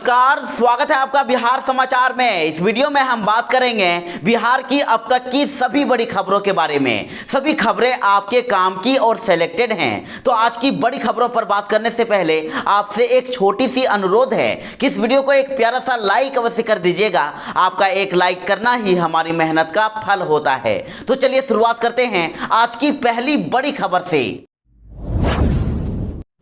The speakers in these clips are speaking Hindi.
नमस्कार, स्वागत है आपका बिहार समाचार में। इस वीडियो में हम बात करेंगे बिहार की अब तक की सभी बड़ी खबरों के बारे में। सभी खबरें आपके काम की और सिलेक्टेड हैं। तो आज की बड़ी खबरों पर बात करने से पहले आपसे एक छोटी सी अनुरोध है कि इस वीडियो को एक प्यारा सा लाइक अवश्य कर दीजिएगा। आपका एक लाइक करना ही हमारी मेहनत का फल होता है। तो चलिए शुरुआत करते हैं आज की पहली बड़ी खबर से।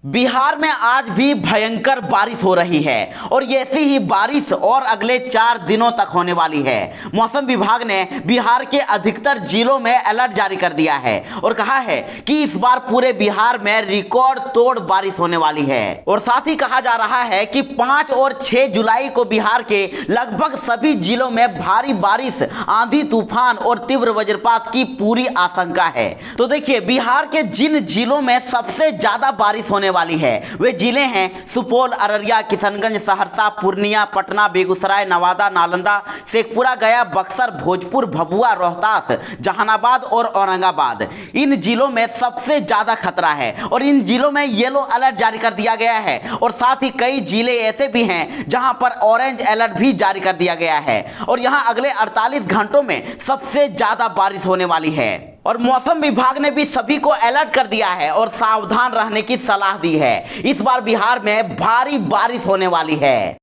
बिहार में आज भी भयंकर बारिश हो रही है और ऐसी ही बारिश और अगले 4 दिनों तक होने वाली है। मौसम विभाग ने बिहार के अधिकतर जिलों में अलर्ट जारी कर दिया है और कहा है कि इस बार पूरे बिहार में रिकॉर्ड तोड़ बारिश होने वाली है। और साथ ही कहा जा रहा है कि 5 और 6 जुलाई को बिहार के लगभग सभी जिलों में भारी बारिश, आंधी तूफान और तीव्र वज्रपात की पूरी आशंका है। तो देखिए, बिहार के जिन जिलों में सबसे ज्यादा बारिश होने वाली है वे जिले हैं सुपौल, अररिया, किशनगंज, सहरसा, पूर्णिया, पटना, बेगूसराय, नवादा, नालंदा, शेखपुरा, गया, बक्सर, भोजपुर, भभुआ, रोहतास, जहानाबाद और औरंगाबाद। इन जिलों में सबसे ज्यादा खतरा है और इन जिलों में येलो अलर्ट जारी कर दिया गया है। और साथ ही कई जिले ऐसे भी हैं जहां पर ऑरेंज अलर्ट भी जारी कर दिया गया है और यहां अगले 48 घंटों में सबसे ज्यादा बारिश होने वाली है। और मौसम विभाग ने भी सभी को अलर्ट कर दिया है और सावधान रहने की सलाह दी है। इस बार बिहार में भारी बारिश होने वाली है।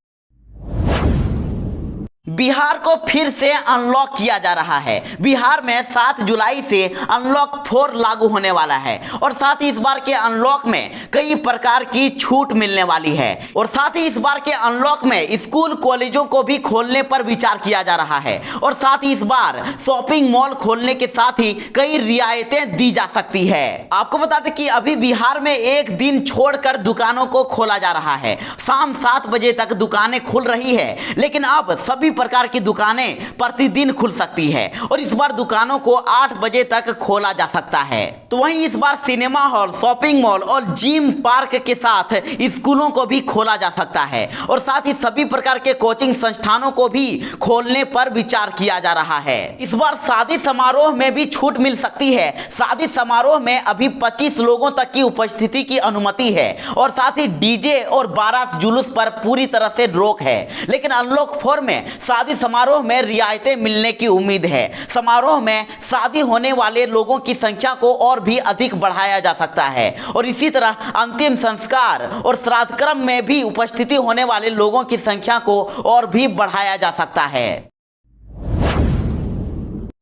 बिहार को फिर से अनलॉक किया जा रहा है। बिहार में 7 जुलाई से अनलॉक 4 लागू होने वाला है और साथ ही इस बार के अनलॉक में कई प्रकार की छूट मिलने वाली है। और साथ ही इस बार के अनलॉक में स्कूल कॉलेजों को भी खोलने पर विचार किया जा रहा है और साथ ही इस बार शॉपिंग मॉल खोलने के साथ ही कई रियायतें दी जा सकती है। आपको बता दें कि अभी बिहार में एक दिन छोड़कर दुकानों को खोला जा रहा है। शाम 7 बजे तक दुकानें खुल रही है, लेकिन अब सभी प्रकार की दुकानें प्रतिदिन खुल सकती है और इस बार दुकानों को 8 बजे तक खोला जा सकता है। तो वहीं इस बार सिनेमा हॉल, शॉपिंग मॉल और जिम पार्क के साथ स्कूलों को भी खोला जा सकता है और साथ ही सभी प्रकार के कोचिंग संस्थानों को भी खोलने पर विचार किया जा रहा है। इस बार शादी समारोह में भी छूट मिल सकती है। शादी समारोह में अभी 25 लोगों तक की उपस्थिति की अनुमति है और साथ ही डीजे और बारात जुलूस पर पूरी तरह से रोक है। लेकिन अनलॉक 4 में शादी समारोह में रियायतें मिलने की उम्मीद है। समारोह में शादी होने वाले लोगों की संख्या को और भी अधिक बढ़ाया जा सकता है और इसी तरह अंतिम संस्कार और श्राद्ध क्रम में भी उपस्थिति होने वाले लोगों की संख्या को और भी बढ़ाया जा सकता है।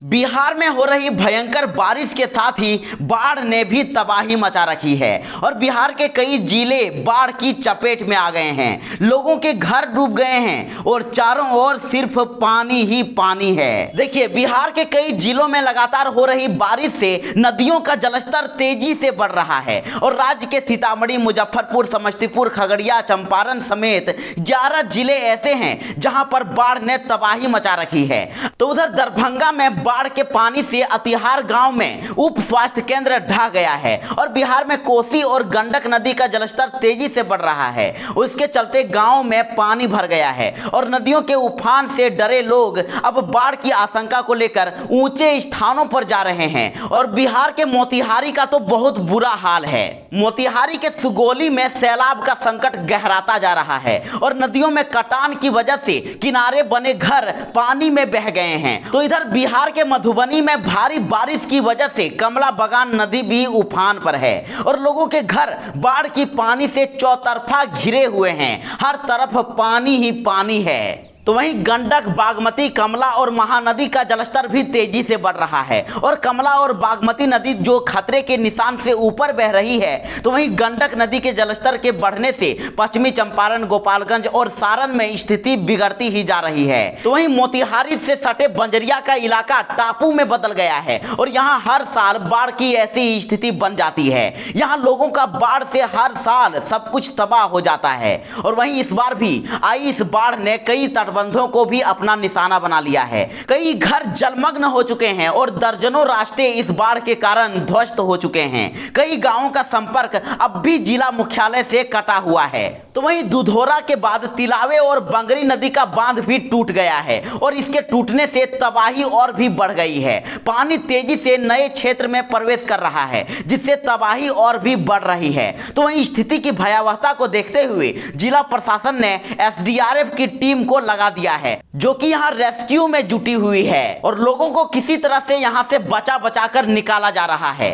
बिहार में हो रही भयंकर बारिश के साथ ही बाढ़ ने भी तबाही मचा रखी है और बिहार के कई जिले बाढ़ की चपेट में आ गए हैं। लोगों के घर डूब गए हैं और चारों ओर सिर्फ पानी ही पानी है। देखिए, बिहार के कई जिलों में लगातार हो रही बारिश से नदियों का जलस्तर तेजी से बढ़ रहा है और राज्य के सीतामढ़ी, मुजफ्फरपुर, समस्तीपुर, खगड़िया, चंपारण समेत 11 जिले ऐसे हैं जहां पर बाढ़ ने तबाही मचा रखी है। तो उधर दरभंगा में बाढ़ के पानी से अतिहार गांव में उप स्वास्थ्य केंद्र ढह गया है और बिहार में कोसी और गंडक नदी का जलस्तर तेजी से बढ़ रहा है। उसके चलते गांव में पानी भर गया है और नदियों के उफान से डरे लोग अब बाढ़ की आशंका को लेकर ऊंचे स्थानों पर जा रहे हैं। और बिहार के मोतिहारी का तो बहुत बुरा हाल है। मोतिहारी के सुगोली में सैलाब का संकट गहराता जा रहा है और नदियों में कटान की वजह से किनारे बने घर पानी में बह गए हैं। तो इधर बिहार के मधुबनी में भारी बारिश की वजह से कमला बगान नदी भी उफान पर है और लोगों के घर बाढ़ की पानी से चौतरफा घिरे हुए हैं। हर तरफ पानी ही पानी है। तो वहीं गंडक, बागमती, कमला और महानदी का जलस्तर भी तेजी से बढ़ रहा है और कमला और बागमती नदी जो खतरे के निशान से ऊपर बह रही है, तो वहीं गंडक नदी के जलस्तर के बढ़ने से पश्चिमी चंपारण, गोपालगंज और सारण में स्थिति बिगड़ती ही जा रही है। तो वहीं मोतिहारी से सटे बंजरिया का इलाका टापू में बदल गया है और यहाँ हर साल बाढ़ की ऐसी स्थिति बन जाती है। यहाँ लोगों का बाढ़ से हर साल सब कुछ तबाह हो जाता है और वहीं इस बार भी आई इस बाढ़ ने कई तटबंधों को भी अपना निशाना बना लिया है। कई घर जलमग्न हो चुके हैं और दर्जनों रास्ते इस बाढ़ के कारण ध्वस्त हो चुके हैं। कई गांवों का संपर्क अब भी जिला मुख्यालय से कटा हुआ है। तो वहीं दुधौरा के बाद तिलावे और बंगरी नदी का बांध भी टूट गया है और इसके टूटने से तबाही और भी बढ़ गई है। पानी तेजी से नए क्षेत्र में प्रवेश कर रहा है, जिससे तबाही और भी बढ़ रही है। तो वहीं स्थिति की भयावहता को देखते हुए जिला प्रशासन ने एसडीआरएफ की टीम को लगा दिया है, जो कि यहां रेस्क्यू में जुटी हुई है और लोगों को किसी तरह से यहां से बचा कर निकाला जा रहा है।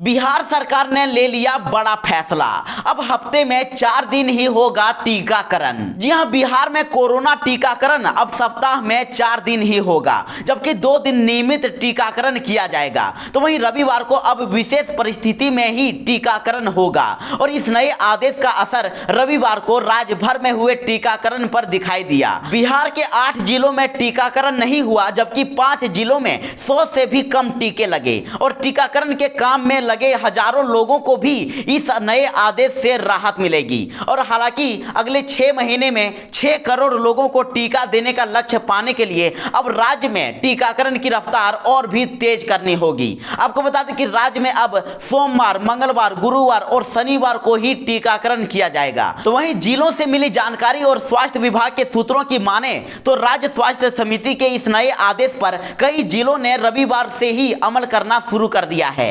बिहार सरकार ने ले लिया बड़ा फैसला। अब हफ्ते में 4 दिन ही होगा टीकाकरण। जी हां, बिहार में कोरोना टीकाकरण अब सप्ताह में 4 दिन ही होगा, जबकि 2 दिन नियमित टीकाकरण किया जाएगा। तो वहीं रविवार को अब विशेष परिस्थिति में ही टीकाकरण होगा और इस नए आदेश का असर रविवार को राज्य भर में हुए टीकाकरण पर दिखाई दिया। बिहार के 8 जिलों में टीकाकरण नहीं हुआ, जबकि 5 जिलों में 100 से भी कम टीके लगे और टीकाकरण के काम में लगे हजारों लोगों को भी इस नए आदेश से राहत मिलेगी। और हालांकि अगले 6 महीने में 6 करोड़ लोगों को टीका देने का लक्ष्य पाने के लिए अब राज्य में टीकाकरण की रफ्तार और भी तेज करनी होगी। आपको बता दें कि राज्य में अब सोमवार, मंगलवार, गुरुवार और शनिवार को ही टीकाकरण किया जाएगा। तो वहीं जिलों से मिली जानकारी और स्वास्थ्य विभाग के सूत्रों की माने तो राज्य स्वास्थ्य समिति के इस नए आदेश पर कई जिलों ने रविवार से ही अमल करना शुरू कर दिया है।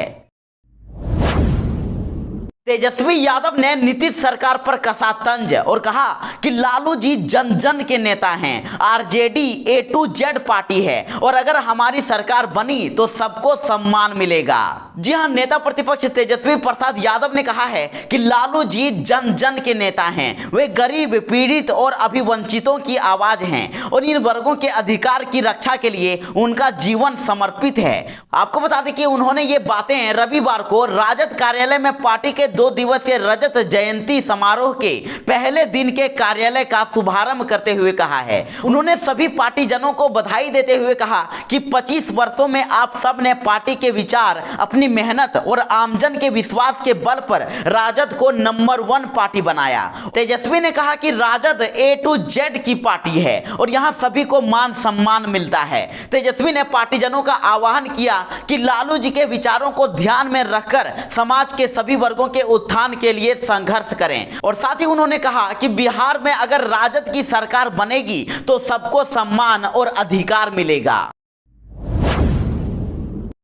तेजस्वी यादव ने नीतीश सरकार पर कसा तंज और कहा कि लालू जी जन जन के नेता हैं, RJD A to Z party है और अगर हमारी सरकार बनी तो सबको सम्मान मिलेगा। जी हां, नेता प्रतिपक्ष तेजस्वी प्रसाद यादव ने कहा है कि लालू जी जन जन के नेता हैं। वे गरीब, पीड़ित और अभिवंचितों की आवाज हैं और इन वर्गों के अधिकार की रक्षा के लिए उनका जीवन समर्पित है। आपको बता दें कि उन्होंने ये बातें रविवार को राजद कार्यालय में पार्टी के 2 दिवसीय रजत जयंती समारोह के पहले दिन के कार्यालय का शुभारंभ करते हुए कहा है। उन्होंने सभी पार्टी जनों को बधाई देते हुए कहा कि 25 वर्षों में आप सब ने पार्टी के विचार, अपनी मेहनत और आमजन के विश्वास के बल पर राजद को नंबर 1 पार्टी बनाया। तेजस्वी ने कहा कि राजद A to Z की पार्टी है और यहां सभी को मान सम्मान मिलता है। तेजस्वी ने पार्टी जनों का आह्वान किया कि लालू जी के विचारों को ध्यान में रखकर समाज के सभी वर्गों के उत्थान के लिए संघर्ष करें और साथ ही उन्होंने कहा कि बिहार में अगर राजद की सरकार बनेगी तो सबको सम्मान और अधिकार मिलेगा।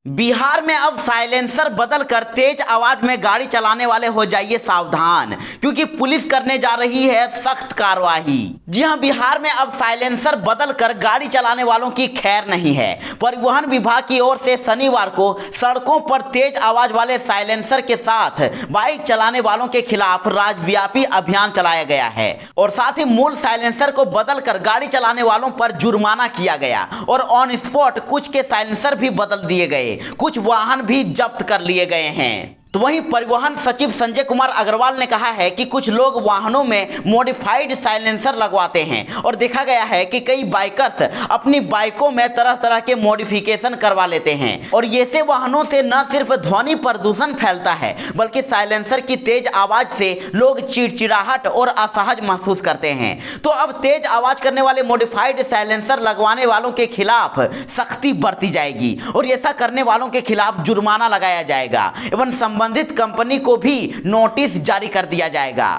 बिहार में अब साइलेंसर बदलकर तेज आवाज में गाड़ी चलाने वाले हो जाइए सावधान, क्योंकि पुलिस करने जा रही है सख्त कार्रवाई। जी हां, बिहार में अब साइलेंसर बदलकर गाड़ी चलाने वालों की खैर नहीं है। परिवहन विभाग की ओर से शनिवार को सड़कों पर तेज आवाज वाले साइलेंसर के साथ बाइक चलाने वालों के खिलाफ राज्यव्यापी अभियान चलाया गया है और साथ ही मूल साइलेंसर को बदलकर गाड़ी चलाने वालों पर जुर्माना किया गया और ऑन स्पॉट कुछ के साइलेंसर भी बदल दिए गए। कुछ वाहन भी जब्त कर लिए गए हैं। तो वहीं परिवहन सचिव संजय कुमार अग्रवाल ने कहा है कि कुछ लोग वाहनों में मॉडिफाइड साइलेंसर लगवाते हैं और देखा गया है कि कई बाइकर्स अपनी बाइकों में तरह तरह के मॉडिफिकेशन करवा लेते हैं और ऐसे वाहनों से न सिर्फ ध्वनि प्रदूषण फैलता है बल्कि साइलेंसर की तेज आवाज से लोग चिड़चिड़ाहट और असहज महसूस करते हैं। तो अब तेज आवाज करने वाले मॉडिफाइड साइलेंसर लगवाने वालों के खिलाफ सख्ती बरती जाएगी और ऐसा करने वालों के खिलाफ जुर्माना लगाया जाएगा एवं संबंधित कंपनी को भी नोटिस जारी कर दिया जाएगा।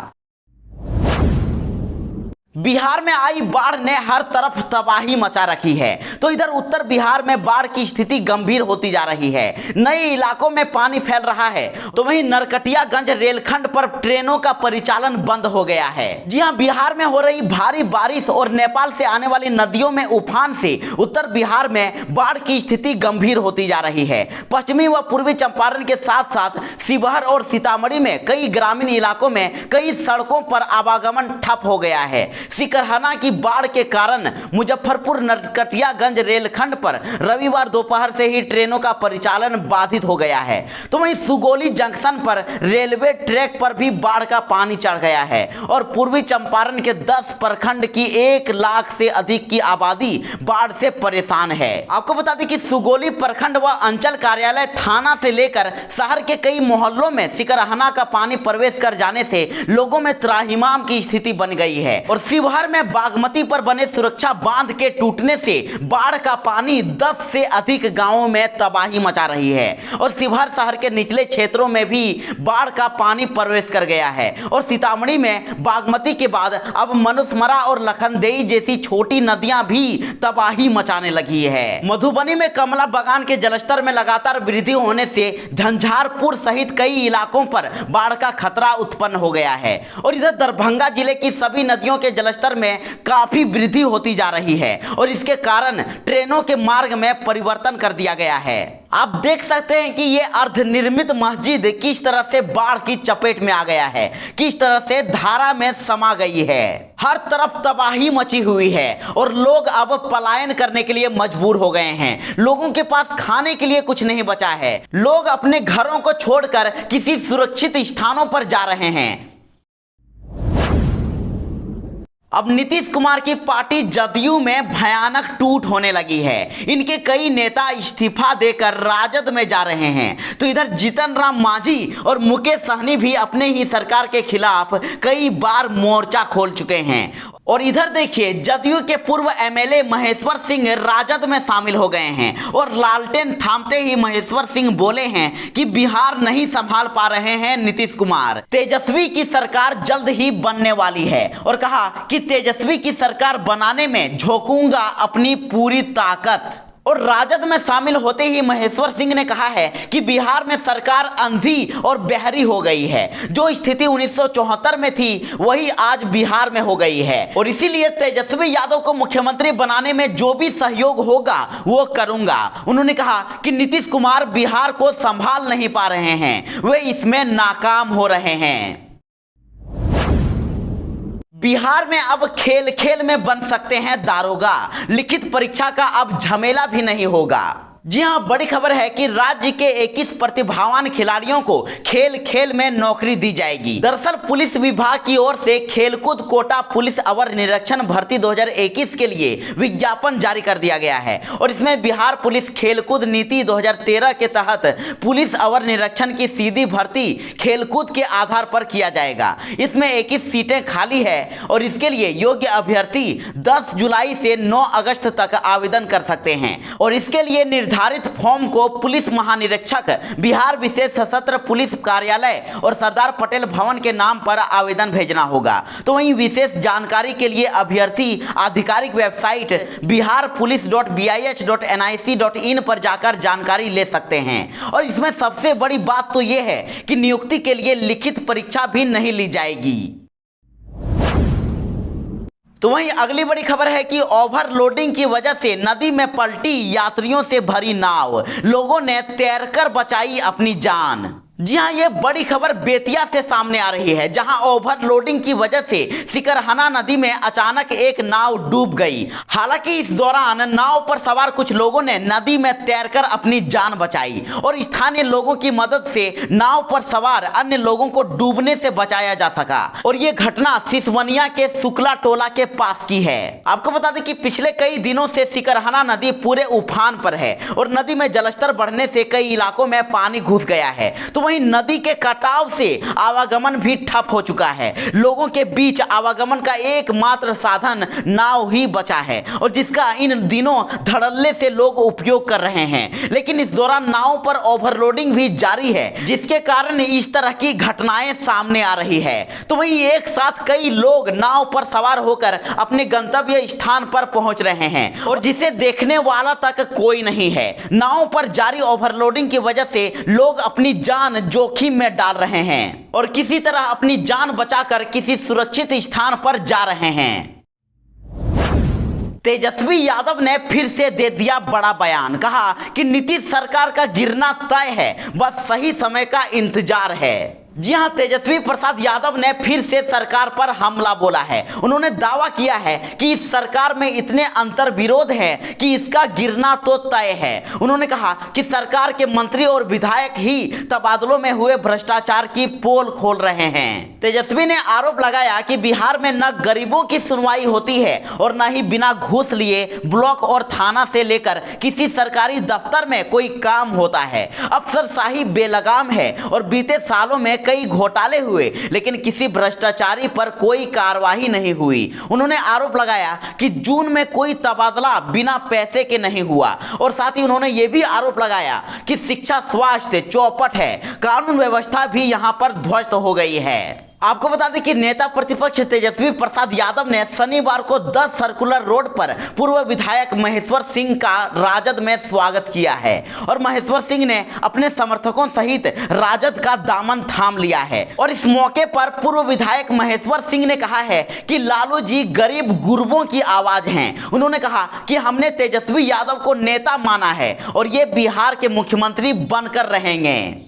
बिहार में आई बाढ़ ने हर तरफ तबाही मचा रखी है। तो इधर उत्तर बिहार में बाढ़ की स्थिति गंभीर होती जा रही है। नए इलाकों में पानी फैल रहा है। तो वहीं नरकटियागंज रेलखंड पर ट्रेनों का परिचालन बंद हो गया है। जी हां, बिहार में हो रही भारी बारिश और नेपाल से आने वाली नदियों में उफान से उत्तर बिहार में बाढ़ की स्थिति गंभीर होती जा रही है। पश्चिमी व पूर्वी चंपारण के साथ साथ शिवहर और सीतामढ़ी में कई ग्रामीण इलाकों में कई सड़कों पर आवागमन ठप हो गया है। सिकरहना की बाढ़ के कारण मुजफ्फरपुर नरकटियागंज रेलखंड पर रविवार दोपहर से ही ट्रेनों का परिचालन बाधित हो गया है। तो वहीं सुगोली जंक्शन पर रेलवे ट्रैक पर भी बाढ़ का पानी चढ़ गया है और पूर्वी चंपारण के 10 प्रखंड की 1 लाख से अधिक की आबादी बाढ़ से परेशान है। आपको बता दें कि सुगोली प्रखंड व अंचल कार्यालय थाना से लेकर शहर के कई मोहल्लों में सिकरहना का पानी प्रवेश कर जाने से लोगों में त्राहिमाम की स्थिति बन गई है और शिवहर में बागमती पर बने सुरक्षा बांध के टूटने से बाढ़ का पानी 10 से अधिक गांवों में तबाही मचा रही है और शिवहर शहर के निचले क्षेत्रों में भी बाढ़ का पानी प्रवेश कर गया है। और सीतामढ़ी में बागमती के बाद अब मनुस्मरा और लखनदेई जैसी छोटी नदियां भी तबाही मचाने लगी है। मधुबनी में कमला बगान के जलस्तर में लगातार वृद्धि होने से झंझारपुर सहित कई इलाकों पर बाढ़ का खतरा उत्पन्न हो गया है। और इधर दरभंगा जिले की सभी नदियों के जलस्तर में काफी वृद्धि होती जा रही है और इसके कारण ट्रेनों के मार्ग में परिवर्तन कर दिया गया है। आप देख सकते हैं कि ये अर्धनिर्मित मस्जिद किस तरह से बाढ़ की चपेट में आ गया है, किस तरह से धारा में समा गई है। हर तरफ तबाही मची हुई है और लोग अब पलायन करने के लिए मजबूर हो गए हैं। लोगों के पास खाने के लिए कुछ नहीं बचा है। लोग अपने घरों को छोड़कर किसी सुरक्षित स्थानों पर जा रहे हैं। अब नीतीश कुमार की पार्टी जदयू में भयानक टूट होने लगी है। इनके कई नेता इस्तीफा देकर राजद में जा रहे हैं। तो इधर जीतन राम मांझी और मुकेश सहनी भी अपने ही सरकार के खिलाफ कई बार मोर्चा खोल चुके हैं। और इधर देखिए, जदयू के पूर्व एमएलए महेश्वर सिंह राजद में शामिल हो गए हैं और लालटेन थामते ही महेश्वर सिंह बोले हैं कि बिहार नहीं संभाल पा रहे हैं नीतीश कुमार। तेजस्वी की सरकार जल्द ही बनने वाली है और कहा कि तेजस्वी की सरकार बनाने में झोंकूंगा अपनी पूरी ताकत। और राजद में शामिल होते ही महेश्वर सिंह ने कहा है कि बिहार में सरकार अंधी और बहरी हो गई है। जो स्थिति 1974 में थी वही आज बिहार में हो गई है और इसीलिए तेजस्वी यादव को मुख्यमंत्री बनाने में जो भी सहयोग होगा वो करूंगा। उन्होंने कहा कि नीतीश कुमार बिहार को संभाल नहीं पा रहे हैं, वे इसमें नाकाम हो रहे हैं। बिहार में अब खेल खेल में बन सकते हैं दारोगा। लिखित परीक्षा का अब झमेला भी नहीं होगा। जी हां, बड़ी खबर है कि राज्य के 21 प्रतिभावान खिलाड़ियों को खेल खेल में नौकरी दी जाएगी। दरअसल पुलिस विभाग की ओर से खेलकूद कोटा पुलिस अवर निरीक्षण भर्ती 2021 के लिए विज्ञापन जारी कर दिया गया है और इसमें बिहार पुलिस खेलकूद नीति 2013 के तहत पुलिस अवर निरीक्षण की सीधी भर्ती खेलकूद के आधार पर किया जाएगा। इसमें 21 सीटें खाली है और इसके लिए योग्य अभ्यर्थी 10 जुलाई से 9 अगस्त तक आवेदन कर सकते हैं और इसके लिए निर्धारित फॉर्म को पुलिस महानिरीक्षक बिहार विशेष सशस्त्र पुलिस कार्यालय और सरदार पटेल भवन के नाम पर आवेदन भेजना होगा। तो वहीं विशेष जानकारी के लिए अभ्यर्थी आधिकारिक वेबसाइट biharpolice.bih.nic.in पर जाकर जानकारी ले सकते हैं। और इसमें सबसे बड़ी बात तो यह है कि नियुक्ति के लिए लिखित परीक्षा भी नहीं ली जाएगी। तो वहीं अगली बड़ी खबर है कि ओवरलोडिंग की वजह से नदी में पलटी यात्रियों से भरी नाव, लोगों ने तैरकर बचाई अपनी जान। जी हां, ये बड़ी खबर बेतिया से सामने आ रही है, जहां ओवरलोडिंग की वजह से सिकरहना नदी में अचानक एक नाव डूब गई। हालांकि इस दौरान नाव पर सवार कुछ लोगों ने नदी में तैरकर अपनी जान बचाई और स्थानीय लोगों की मदद से नाव पर सवार अन्य लोगों को डूबने से बचाया जा सका। और ये घटना सिसवनिया के शुक्ला टोला के पास की है। आपको बता दें कि पिछले कई दिनों से सिकरहना नदी पूरे उफान पर है और नदी में जलस्तर बढ़ने से कई इलाकों में पानी घुस गया है। तो वहीं नदी के कटाव से आवागमन भी ठप हो चुका है। लोगों के बीच आवागमन का एकमात्र साधन नाव ही बचा है और जिसका इन दिनों धड़ल्ले से लोग उपयोग कर रहे हैं। लेकिन इस दौरान नाव पर ओवरलोडिंग भी जारी है, जिसके कारण इस तरह की घटनाएं सामने आ रही है। तो वहीं एक साथ कई लोग नाव पर सवार होकर अपने गंतव्य स्थान पर पहुंच रहे हैं और जिसे देखने वाला तक कोई नहीं है। नाव पर जारी ओवरलोडिंग की वजह से लोग अपनी जान जोखिम में डाल रहे हैं और किसी तरह अपनी जान बचाकर किसी सुरक्षित स्थान पर जा रहे हैं। तेजस्वी यादव ने फिर से दे दिया बड़ा बयान। कहा कि नीतीश सरकार का गिरना तय है, बस सही समय का इंतजार है। जी हां, तेजस्वी प्रसाद यादव ने फिर से सरकार पर हमला बोला है। उन्होंने दावा किया है कि इस सरकार में इतने अंतर विरोध हैं कि इसका गिरना तो तय है। उन्होंने कहा कि सरकार के मंत्री और विधायक ही तबादलों में हुए भ्रष्टाचार की पोल खोल रहे हैं। तेजस्वी ने आरोप लगाया कि बिहार में न गरीबों की सुनवाई होती है और न ही बिना घूस लिए ब्लॉक और थाना से लेकर किसी सरकारी दफ्तर में कोई काम होता है। अफसरशाही बेलगाम है और बीते सालों में कई घोटाले हुए, लेकिन किसी भ्रष्टाचारी पर कोई कार्रवाई नहीं हुई। उन्होंने आरोप लगाया कि जून में कोई तबादला बिना पैसे के नहीं हुआ और साथ ही उन्होंने यह भी आरोप लगाया कि शिक्षा, स्वास्थ्य चौपट है, कानून व्यवस्था भी यहां पर ध्वस्त हो गई है। आपको बता दें कि नेता प्रतिपक्ष तेजस्वी प्रसाद यादव ने शनिवार को 10 सर्कुलर रोड पर पूर्व विधायक महेश्वर सिंह का राजद में स्वागत किया है और महेश्वर सिंह ने अपने समर्थकों सहित राजद का दामन थाम लिया है। और इस मौके पर पूर्व विधायक महेश्वर सिंह ने कहा है कि लालू जी गरीब गुरबों की आवाज हैं। उन्होंने कहा कि हमने तेजस्वी यादव को नेता माना है और ये बिहार के मुख्यमंत्री बनकर रहेंगे।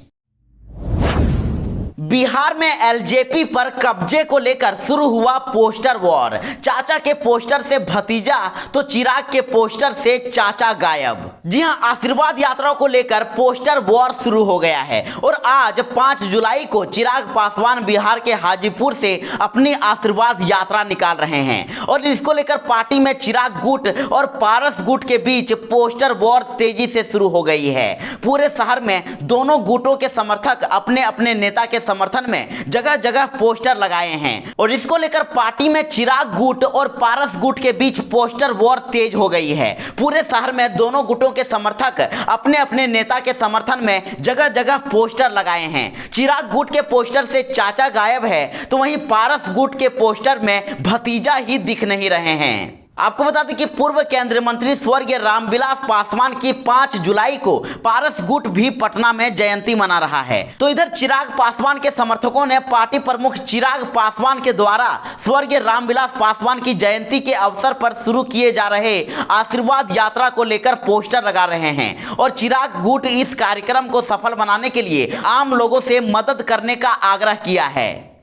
बिहार में एलजेपी पर कब्जे को लेकर शुरू हुआ पोस्टर वॉर। चाचा के पोस्टर से भतीजा तो चिराग के पोस्टर से चाचा गायब। जी हां, आशीर्वाद यात्रा को लेकर पोस्टर वॉर शुरू हो गया है और आज 5 जुलाई को चिराग पासवान बिहार के हाजीपुर से अपनी आशीर्वाद यात्रा निकाल रहे हैं और इसको लेकर पार्टी में चिराग गुट और पारस गुट के बीच पोस्टर वॉर तेजी से शुरू हो गई है। पूरे शहर में दोनों गुटों के समर्थक अपने अपने नेता के समर्थन में जगह जगह पोस्टर लगाए हैं और इसको लेकर पार्टी में चिराग गुट और पारस गुट के बीच पोस्टर वॉर तेज हो गई है। पूरे शहर में दोनों गुटों के समर्थक अपने अपने नेता के समर्थन में जगह जगह पोस्टर लगाए हैं। चिराग गुट के पोस्टर से चाचा गायब है तो वहीं पारस गुट के पोस्टर में भतीजा ही दिख नहीं रहे हैं। आपको बता दें कि पूर्व केंद्रीय मंत्री स्वर्गीय रामविलास पासवान की 5 जुलाई को पारस गुट भी पटना में जयंती मना रहा है। तो इधर चिराग पासवान के समर्थकों ने पार्टी प्रमुख चिराग पासवान के द्वारा स्वर्गीय रामविलास पासवान की जयंती के अवसर पर शुरू किए जा रहे आशीर्वाद यात्रा को लेकर पोस्टर लगा रहे हैं और चिराग गुट इस कार्यक्रम को सफल बनाने के लिए आम लोगों से मदद करने का आग्रह किया है।